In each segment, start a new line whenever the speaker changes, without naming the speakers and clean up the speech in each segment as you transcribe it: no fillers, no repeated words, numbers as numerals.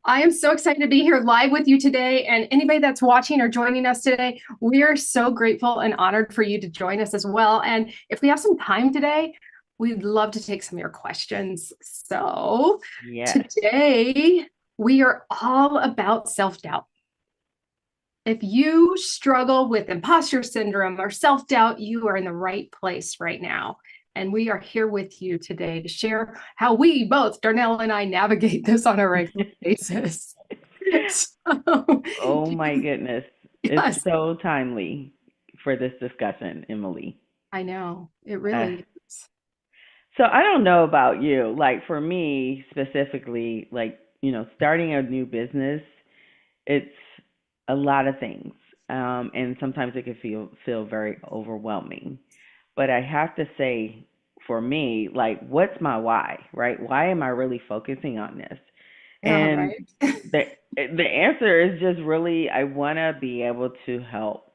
I am so excited to be here live with you today. And anybody that's watching or joining us today, we are so grateful and honored for you to join us as well. And if we have some time today, we'd love to take some of your questions. So
Yes.
today, we are all about self-doubt. If you struggle with imposter syndrome or self-doubt, you are in the right place right now. And we are here with you today to share how we both, Darnelle and I, navigate this on a regular basis. So,
Oh my goodness. It's
yes,
so timely for this discussion, Emily.
I know it
Uh,
really is.
so I don't know about you. Like for me specifically, starting a new business, it's a lot of things. And sometimes it can feel very overwhelming. But I have to say, for me, like, what's my why, right? Why am I really focusing on this?
Yeah,
And
right.
the the answer is just really I want to be able to help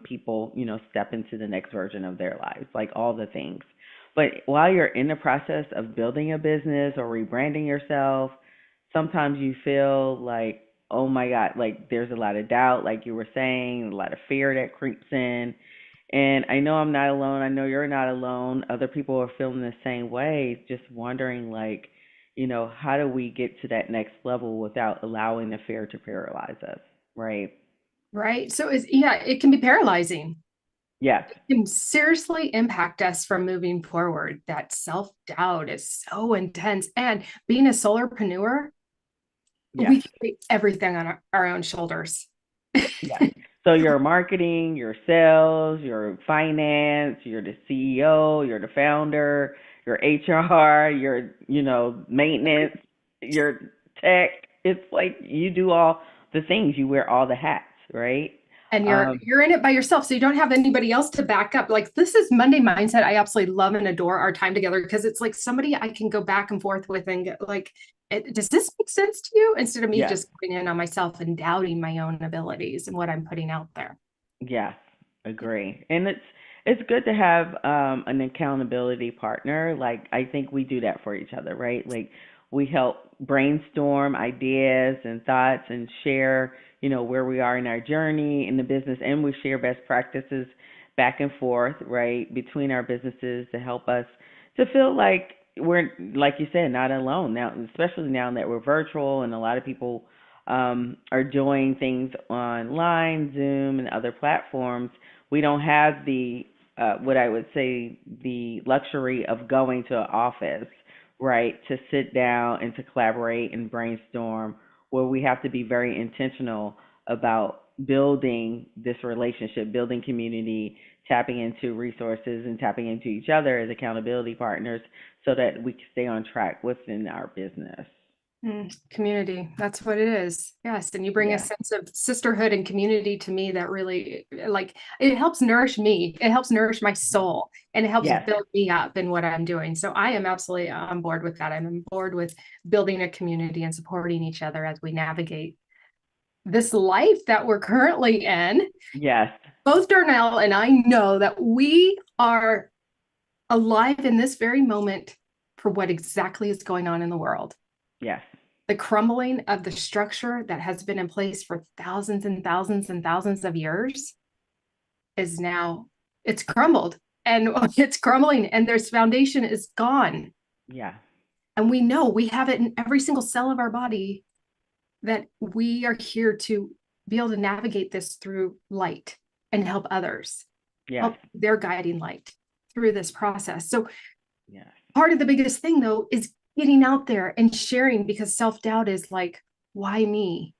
people, step into the next version of their lives, like all the things. But while you're in the process of building a business or rebranding yourself, sometimes you feel like, oh my God, like there's a lot of doubt, like you were saying, a lot of fear that creeps in. And I know I'm not alone. I know you're not alone. Other people are feeling the same way, just wondering, like, how do we get to that next level without allowing the fear to paralyze us, right?
Right. So yeah, it can be paralyzing.
Yes,
It can seriously impact us from moving forward. That self-doubt is so intense. And being a solopreneur,
yes,
we carry everything on our own shoulders.
yes. So your marketing, your sales, your finance, you're the CEO, you're the founder, your HR, your, maintenance, your tech. It's like you do all the things. You wear all the hats, right?
And you're
Um,
you're in it by yourself, so you don't have anybody else to back up. Like, this is Monday mindset. I absolutely love and adore our time together because it's like somebody I can go back and forth with and get like, does this make sense to you, instead of me
yes,
just going in on myself and doubting my own abilities and what I'm putting out there.
yes, agree. And it's good to have an accountability partner. Like I think we do that for each other, right? Like we help brainstorm ideas and thoughts and share, where we are in our journey in the business, and we share best practices back and forth, right, between our businesses to help us to feel like we're, like you said, not alone now, especially now that we're virtual and a lot of people are doing things online, Zoom, and other platforms. We don't have the what I would say the luxury of going to an office, right, to sit down and to collaborate and brainstorm, where we have to be very intentional about building this relationship, building community, tapping into resources and tapping into each other as accountability partners so that we can stay on track within our business.
Community, that's what it is. Yes, and you bring a
Yeah.
sense of sisterhood and community to me that really, like, it helps nourish me. It helps nourish my soul, and it helps
Yes.
build me up in what I'm doing. So I am absolutely on board with that. I'm on board with building a community and supporting each other as we navigate this life that we're currently in.
Yes.
Both Darnell and I know that we are alive in this very moment for what exactly is going on in the world.
Yes.
The crumbling of the structure that has been in place for thousands and thousands and thousands of years is now, it's crumbled, and it's crumbling, and their foundation is gone.
Yeah.
And we know we have it in every single cell of our body, that we are here to be able to navigate this through light and help others,
Yes.
help their guiding light through this process. So
Yes.
part of the biggest thing, though, is getting out there and sharing, because self-doubt is like, why me?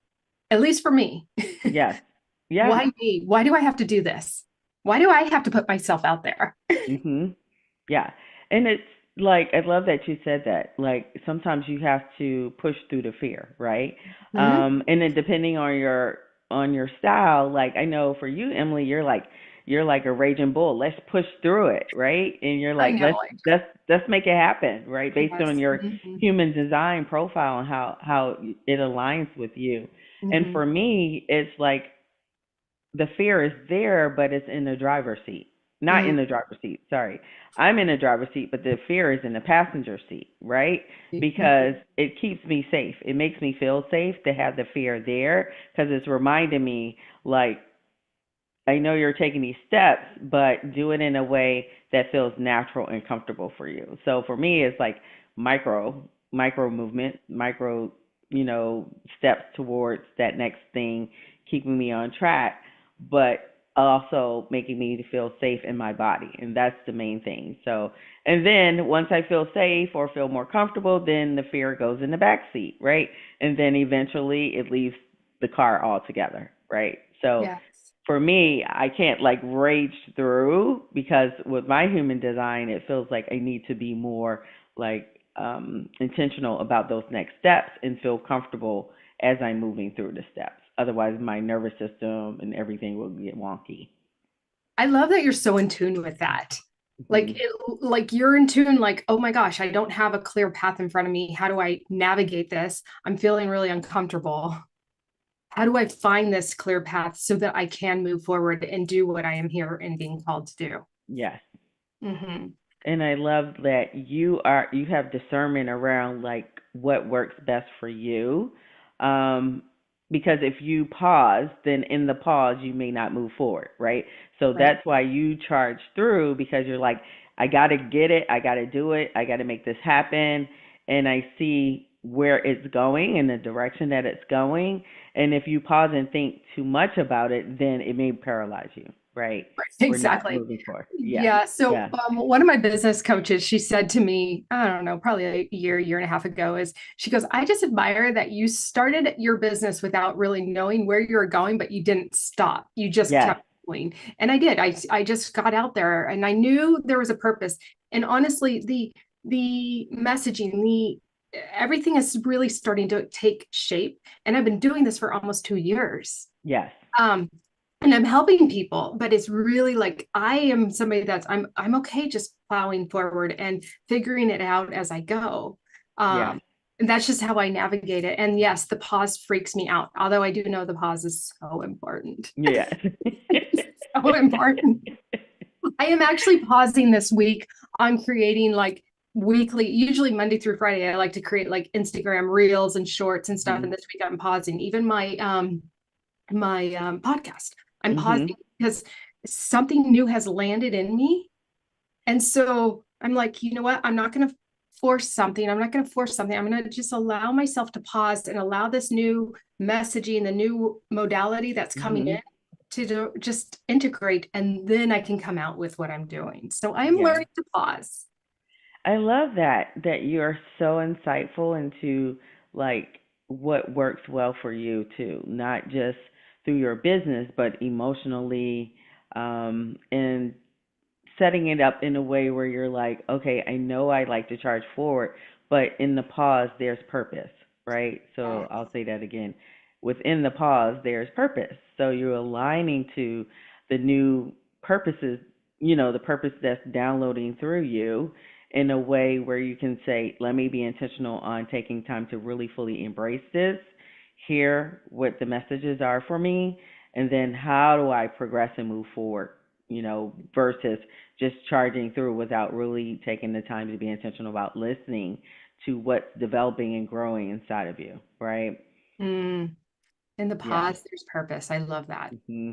At least for me.
Yes. Yes.
Why me? Why do I have to do this? Why do I have to put myself out there?
Mhm. Yeah. And it's like I love that you said that. Like sometimes you have to push through the fear, right?
Mm-hmm.
And then depending on your style, like I know for you, Emily, you're like a raging bull. Let's push through it, right? And you're
I
like,
know.
let's make it happen, right? Based on
Yes.
your
Mm-hmm.
human design profile and how it aligns with you. And
Mm-hmm.
for me, it's like the fear is there, but it's in the driver's seat. not in the driver's seat, sorry. I'm in the driver's seat, but the fear is in the passenger seat, right? Because it keeps me safe. It makes me feel safe to have the fear there because it's reminding me, like, I know you're taking these steps, but do it in a way that feels natural and comfortable for you. So for me, it's like micro movement, micro, steps towards that next thing, keeping me on track, but also making me feel safe in my body. And that's the main thing. So, and then once I feel safe or feel more comfortable, then the fear goes in the back seat, right? And then eventually it leaves the car altogether, right? So
Yes.
for me, I can't like rage through because with my human design, it feels like I need to be more like intentional about those next steps and feel comfortable as I'm moving through the steps. Otherwise, my nervous system and everything will get wonky.
I love that you're so in tune with that. Like
Hmm.
it, like you're in tune, like, oh my gosh, I don't have a clear path in front of me. How do I navigate this? I'm feeling really uncomfortable. How do I find this clear path so that I can move forward and do what I am here and being called to do?
Yes.
Hmm.
And I love that you have discernment around like what works best for you. Um, because if you pause, then in the pause you may not move forward, right? So
Right.
that's why you charge through because you're like, I gotta get it, I gotta do it, I gotta make this happen, and I see where it's going and the direction that it's going. And if you pause and think too much about it, then it may paralyze you, right? We're not
Exactly.
moving forward. Yeah.
Yeah. So
Yeah.
one of my business coaches, she said to me, I don't know, probably a year and a half ago, is she goes, I just admire that you started your business without really knowing where you were going, but you didn't stop. You just
Yes.
kept going. And I did. I just got out there and I knew there was a purpose. And honestly, the messaging, the everything is really starting to take shape. And I've been doing this for almost 2 years.
Yes.
Um, and I'm helping people, but it's really like I am somebody that's I'm okay just plowing forward and figuring it out as I go.
Yes.
And that's just how I navigate it. And yes, the pause freaks me out, although I do know the pause is so important.
Yes.
So important. I am actually pausing this week on creating like weekly, usually Monday through Friday. I like to create like Instagram reels and shorts and stuff.
Mhm.
And this week I'm pausing even my podcast. I'm
Mhm.
pausing because something new has landed in me. And so I'm like, you know what? I'm not going to force something. I'm not going to force something. I'm going to just allow myself to pause and allow this new messaging, the new modality that's coming in
Mhm.
to just integrate. And then I can come out with what I'm doing. So I am
Yeah.
learning to pause.
I love that you are so insightful into like what works well for you too, not just through your business, but emotionally, and setting it up in a way where you're like, okay, I know I like to charge forward, but in the pause, there's purpose, right? So I'll say that again. Within the pause, there's purpose. So you're aligning to the new purposes, the purpose that's downloading through you in a way where you can say, let me be intentional on taking time to really fully embrace this, hear what the messages are for me, and then how do I progress and move forward, versus just charging through without really taking the time to be intentional about listening to what's developing and growing inside of you, right?
Mm. In the
Yeah.
pause, there's purpose. I love that.
Hmm.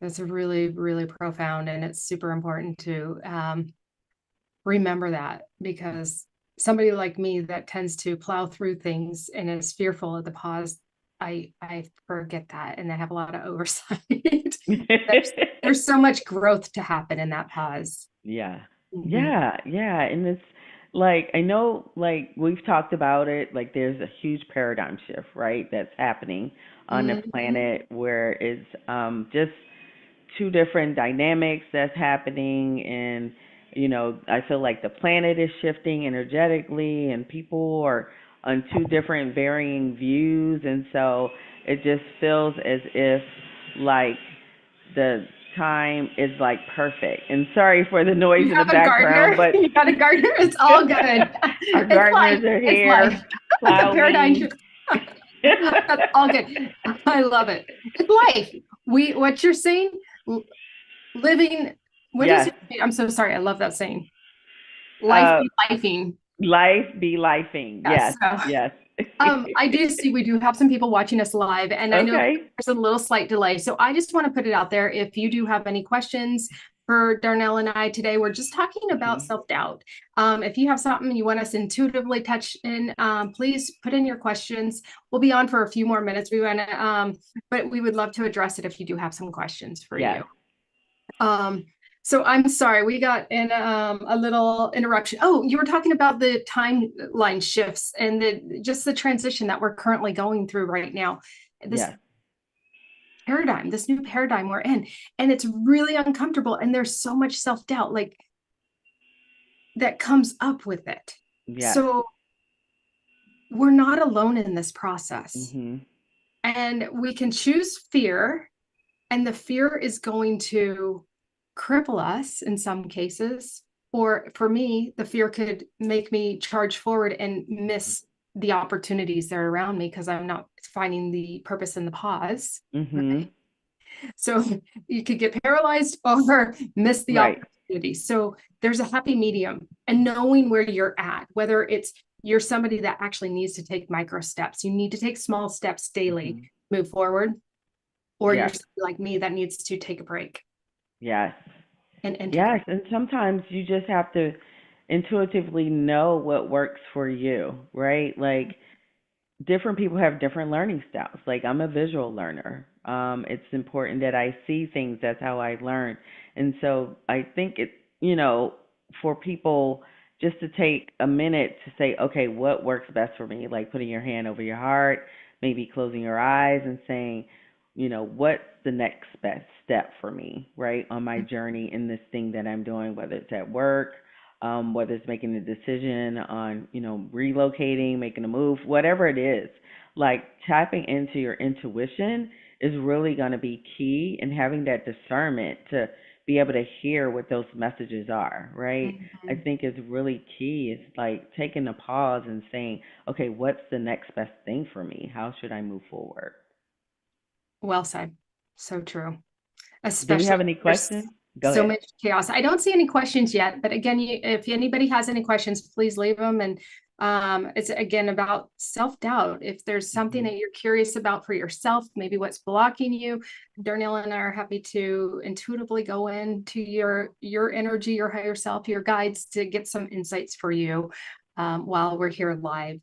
That's really, really profound. And it's super important to remember that because somebody like me that tends to plow through things and is fearful of the pause, I forget that and I have a lot of oversight. There's so much growth to happen in that pause.
Yeah.
Mhm.
Yeah, yeah. And it's like I know like we've talked about it, like there's a huge paradigm shift, right? That's happening on the
Mhm.
planet where it's just two different dynamics that's happening, and I feel like the planet is shifting energetically and people are on two different varying views, and so it just feels as if like the time is like perfect. And sorry for the noise
You
in the
have a
background,
gardener.
but
You got a gardener. It's all good.
our
It's
gardeners
life.
are
It's life.
here
The paradigm
plowing.
shift. That's all good. I love it. It's life. What you're saying, living. What is
Yes.
your, I'm so sorry. I love that saying. Life
Uh,
be lifing.
life be lifing.
Yes.
Yes.
So
Yes.
I do see we do have some people watching us live, and I know that
Okay.
there's a little slight delay. So I just want to put it out there. If you do have any questions for Darnell and I today, we're just talking about
Mhm.
self-doubt. If you have something you want us intuitively touch in, please put in your questions. We'll be on for a few more minutes. We want to, but we would love to address it if you do have some questions for you.
Yes.
Um, so I'm sorry, we got in a little interruption. Oh, you were talking about the timeline shifts and just the transition that we're currently going through right now. This
Yes.
paradigm, this new paradigm we're in, and it's really uncomfortable. And there's so much self-doubt like that comes up with it.
Yes.
So we're not alone in this process.
Mhm.
And we can choose fear, and the fear is going to cripple us in some cases. Or for me, the fear could make me charge forward and miss the opportunities that are around me because I'm not finding the purpose in the pause. Right.
Mhm.
So you could get paralyzed or miss the
Right.
opportunity. So there's a happy medium, and knowing where you're at, whether it's you're somebody that actually needs to take micro steps, you need to take small steps daily,
Mhm.
move forward, or you're
Yes.
somebody like me that needs to take a break
Yes.
and
Yes,
integrate.
and sometimes you just have to intuitively know what works for you, right? Like different people have different learning styles. Like I'm a visual learner. It's important that I see things. That's how I learn. And so I think it, you know, for people just to take a minute to say, okay, what works best for me? Like putting your hand over your heart, maybe closing your eyes and saying, what's the next best step for me, right, on my journey in this thing that I'm doing, whether it's at work, whether it's making a decision on, relocating, making a move, whatever it is, like tapping into your intuition is really going to be key, and having that discernment to be able to hear what those messages are, right? I
Mhm.
think is really key. It's like taking a pause and saying, okay, what's the next best thing for me? How should I move forward?
Well said. So true.
Do we
Especially
have any
there's
questions? Go
so
ahead.
much chaos. I don't see any questions yet, but again, if anybody has any questions, please leave them. And it's again about self-doubt. If there's something
Hmm.
that you're curious about for yourself, maybe what's blocking you, Darnell and I are happy to intuitively go into your energy, your higher self, your guides to get some insights for you while we're here live.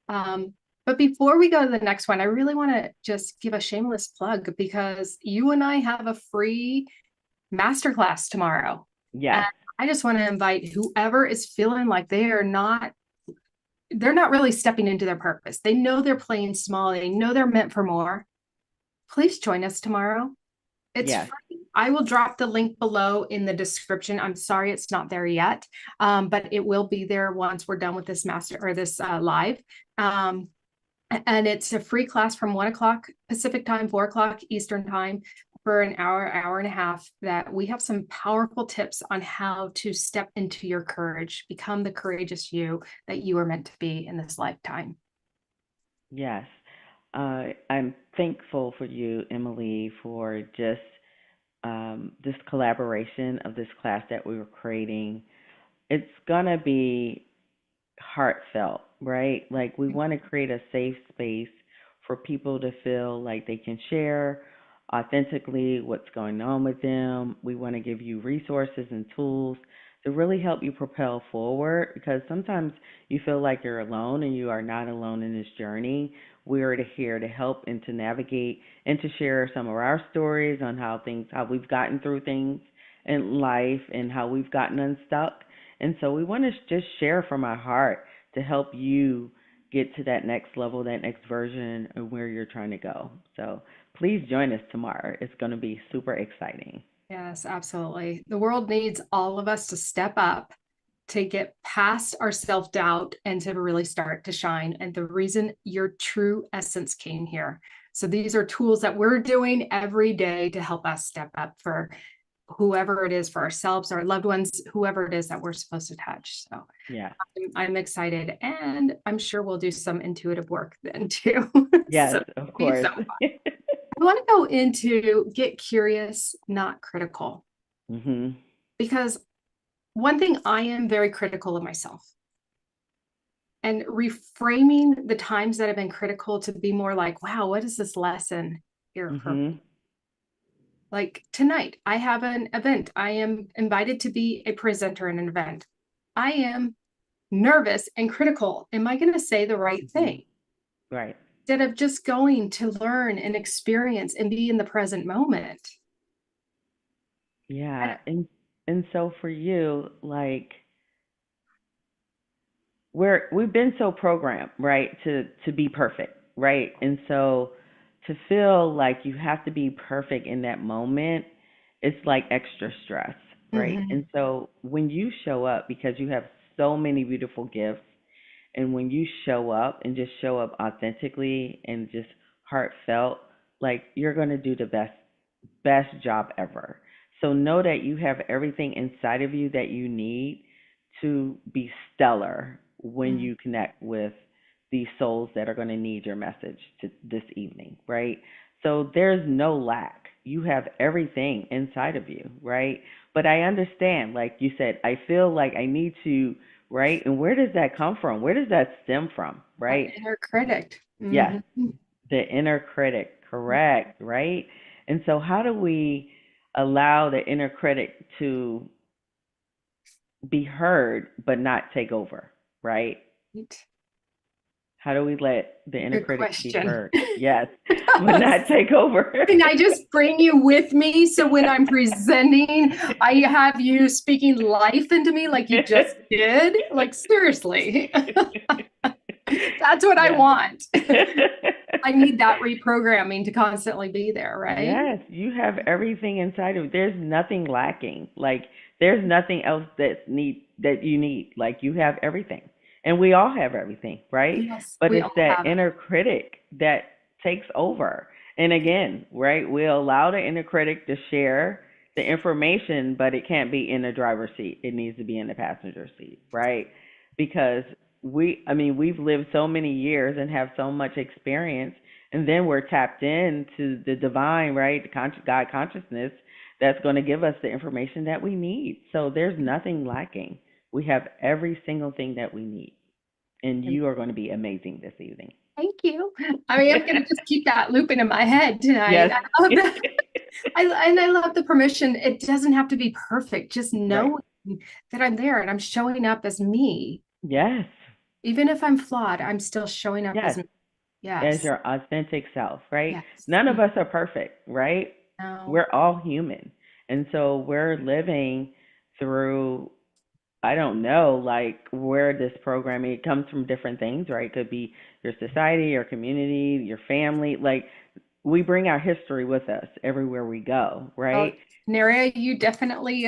Um, but before we go to the next one, I really want to just give a shameless plug because you and I have a free masterclass tomorrow. And
Yes.
I just want to invite whoever is feeling like they're not really stepping into their purpose. They know they're playing small, they know they're meant for more. Please join us tomorrow. It's
Yes.
free. I will drop the link below in the description. I'm sorry it's not there yet, but it will be there once we're done with this master or this live. Um, and it's a free class from 1 o'clock Pacific time, 4 o'clock Eastern time for an hour, hour and a half that we have some powerful tips on how to step into your courage, become the courageous you that you are meant to be in this lifetime.
Yes. I'm thankful for you, Emily, for just this collaboration of this class that we were creating. It's going to be heartfelt, right? Like we want to create a safe space for people to feel like they can share authentically what's going on with them. We want to give you resources and tools to really help you propel forward, because sometimes you feel like you're alone, and you are not alone in this journey. We're here to help and to navigate and to share some of our stories on how we've gotten through things in life and how we've gotten unstuck. And so we want to just share from our heart to help you get to that next level, that next version of where you're trying to go. So please join us tomorrow. It's going to be super exciting.
Yes, absolutely. The world needs all of us to step up to get past our self doubt and to really start to shine. And the reason your true essence came here. So these are tools that we're doing every day to help us step up for whoever it is, for ourselves, our loved ones, whoever it is that we're supposed to touch. So
Yeah.
I'm excited, and I'm sure we'll do some intuitive work then too.
Yes,
So
of
be
course.
so fun. I want to go into get curious, not critical.
Mhm.
because one thing, I am very critical of myself, and reframing the times that have been critical to be more like, wow, what is this lesson here for
Mhm.
me? Like tonight, I have an event. I am invited to be a presenter in an event. I am nervous and critical. Am I going to say the right
Mhm.
thing?
Right.
Instead of just going to learn and experience and be in the present moment.
Yeah.
And
And so for you, like we've been so programmed, right, to be perfect, right? And so to feel like you have to be perfect in that moment, it's like extra stress, right? And
Mhm.
so when you show up because you have so many beautiful gifts, and when you show up and just show up authentically and just heartfelt, like you're going to do the best job ever. So know that you have everything inside of you that you need to be stellar when
Mhm.
you connect with these souls that are going to need your message to this evening, right? So there's no lack. You have everything inside of you, right? But I understand, like you said, I feel like I need to, right? And where does that come from? Where does that stem from,
That
right?
inner critic.
Yes,
Mhm.
the inner critic, correct, right? And so, how do we allow the inner critic to be heard but not take over, right?
Right.
How do we let the inner
Good
critic be
question.
heard? Yes, but not take over.
Can I just bring you with me so when I'm presenting, I have you speaking life into me like you just did? Like, seriously, that's what I
Yes.
want. I need that reprogramming to constantly be there, right?
Yes, you have everything inside of you. There's nothing lacking. Like there's nothing else that you need. Like you have everything. And we all have everything, right?
Yes,
But
we
it's
all
that
have it.
inner critic that takes over. And again, right, we allow the inner critic to share the information, but it can't be in the driver's seat. It needs to be in the passenger seat, right? Because I mean, we've lived so many years and have so much experience, and then we're tapped into the divine, right? The God consciousness that's going to give us the information that we need. So there's nothing lacking. We have every single thing that we need. And
And
you are going to be amazing this evening.
thank you. I mean, I'm going to just keep that looping in my head tonight.
Yes.
I love that. I love the permission. It doesn't have to be perfect. Just
Right.
knowing that I'm there and I'm showing up as me.
Yes.
Even if I'm flawed, I'm still showing up as
Yes.
me.
As
Yes.
your authentic self, right?
Yes.
None of us are perfect, right?
No.
We're all human. And so we're living through, I don't know, like where this programming, it comes from different things, right? It could be your society, your community, your family. Like we bring our history with us everywhere we go,
Well,
right?
an area you definitely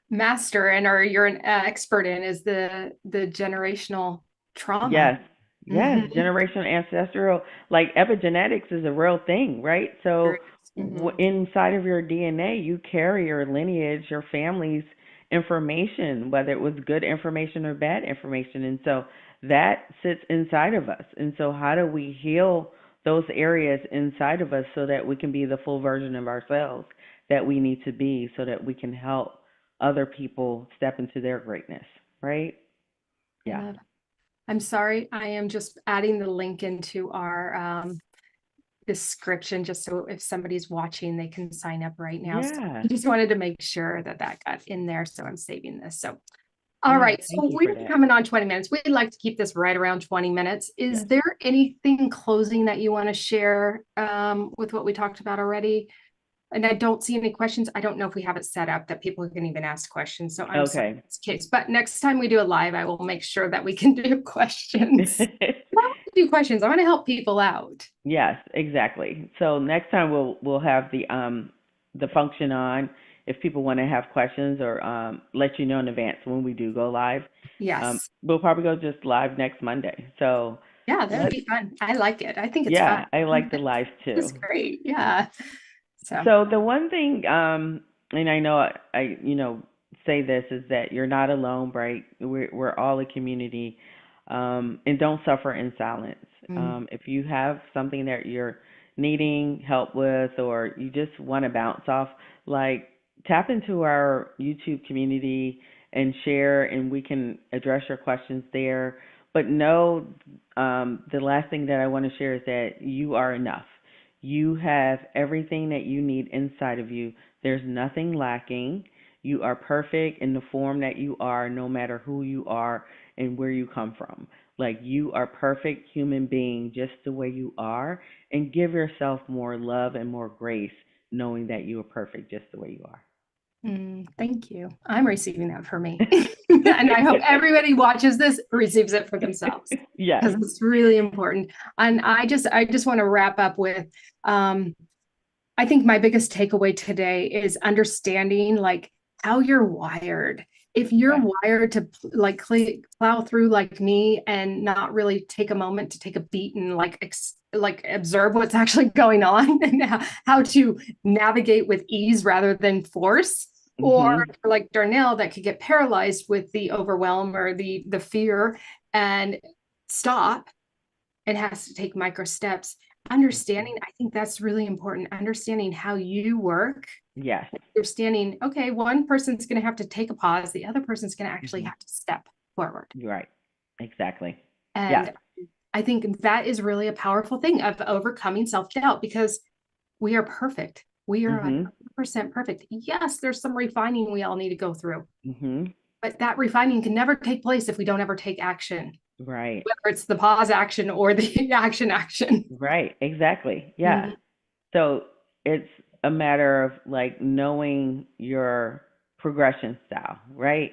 master and are you're an expert in is the generational trauma.
Yes, yes,
Mm-hmm.
generational ancestral, like epigenetics is a real thing, right? So
Mm-hmm.
inside of your DNA, you carry your lineage, your family's information, whether it was good information or bad information. And so that sits inside of us. And so how do we heal those areas inside of us so that we can be the full version of ourselves that we need to be so that we can help other people step into their greatness, right?
I
Yeah.
love it. I'm sorry, I am just adding the link into our description just so if somebody's watching, they can sign up right now. So I
Yeah.
just wanted to make sure that that got in there. So I'm saving this. So, all
Yeah,
right.
thank
So
you for
we're
that.
coming on 20 minutes. We'd like to keep this right around 20 minutes. Is
Yes.
there anything closing that you want to share with what we talked about already? And I don't see any questions. I don't know if we have it set up that people can even ask questions. So I'm sorry in
Okay.
this case. But next time we do a live, I will make sure that we can do questions. I want to do questions. I want to help people out.
Yes, exactly. So next time we'll have the function on if people want to have questions or let you know in advance when we do go live.
Yes.
We'll probably go just live next Monday. So
Yeah, that would
let
be fun. I like it. I think it's fun.
yeah, I like the live
It's
too.
great. Yeah. So,
So the one thing, and I know say this is that you're not alone, right? We're all a community, and don't suffer in silence.
mm,
If you have something that you're needing help with, or you just want to bounce off, like tap into our YouTube community and share, and we can address your questions there. But know, the last thing that I want to share is that you are enough. You have everything that you need inside of you. There's nothing lacking. You are perfect in the form that you are, no matter who you are and where you come from. Like, you are perfect human being just the way you are, and give yourself more love and more grace, knowing that you are perfect just the way you are.
Thank you. I'm receiving that for me. And I hope everybody watches this receives it for themselves,
Yes.
because it's really important. And I just want to wrap up with, I think my biggest takeaway today is understanding like how you're wired. If you're
Yes.
wired to like plow through like me and not really take a moment to take a beat and like observe what's actually going on and how to navigate with ease rather than force, or
Mhm.
like Darnelle that could get paralyzed with the overwhelm or the fear and stop and has to take micro steps. Understanding, I think that's really important. Understanding how you work,
Yes.
understanding, okay, one person's going to have to take a pause, the other person's going to actually
Mhm.
have to step forward.
You're right. Exactly. Yes.
And I think that is really a powerful thing of overcoming self-doubt, because we are perfect. We are
Mhm.
100% perfect. Yes, there's some refining we all need to go through,
Mhm.
but that refining can never take place if we don't ever take action,
Right.
whether it's the pause action or the action.
Right. Exactly. Yeah.
Mhm.
So it's a matter of like knowing your progression style, right?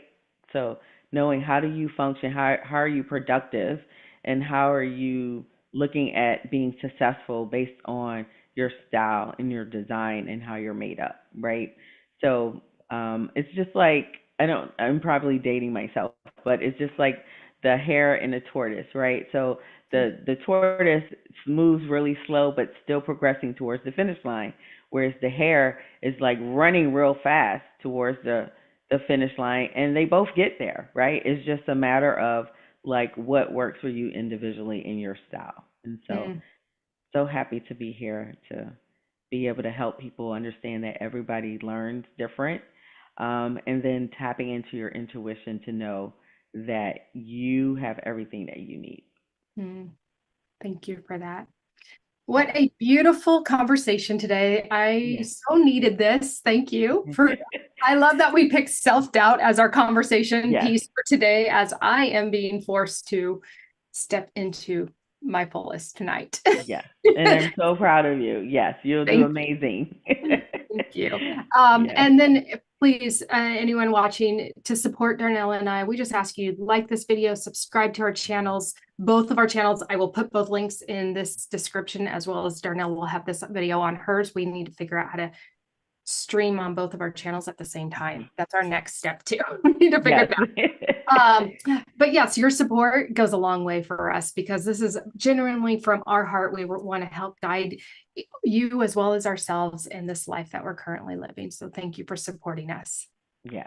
So knowing how do you function, how are you productive, and how are you looking at being successful based on your style and your design and how you're made up, right? So it's just like, I'm probably dating myself, but it's just like the hare and the tortoise, right? So the tortoise moves really slow but still progressing towards the finish line, whereas the hare is like running real fast towards the finish line, and they both get there, right? It's just a matter of like what works for you individually in your style. And so
Mm.
so happy to be here to be able to help people understand that everybody learns different, and then tapping into your intuition to know that you have everything that you need.
Mm. Thank you for that. What
Yeah.
a beautiful conversation today. I
Yes.
so needed this. Thank you for, I love that we picked self-doubt as our conversation
Yes.
piece for today, as I am being forced to step into my fullest tonight.
Yes. And I'm so proud of you. Yes, you'll do
Thank
amazing.
Thank you.
Yes.
And then please, anyone watching, to support Darnell and I, we just ask you like this video, subscribe to our channels, both of our channels. I will put both links in this description, as well as Darnell will have this video on hers. We need to figure out how to stream on both of our channels at the same time. That's our next step too. We need to figure
Yes.
that out. But yes, your support goes a long way for us, because this is genuinely from our heart. We want to help guide you as well as ourselves in this life that we're currently living. So thank you for supporting us.
Yes.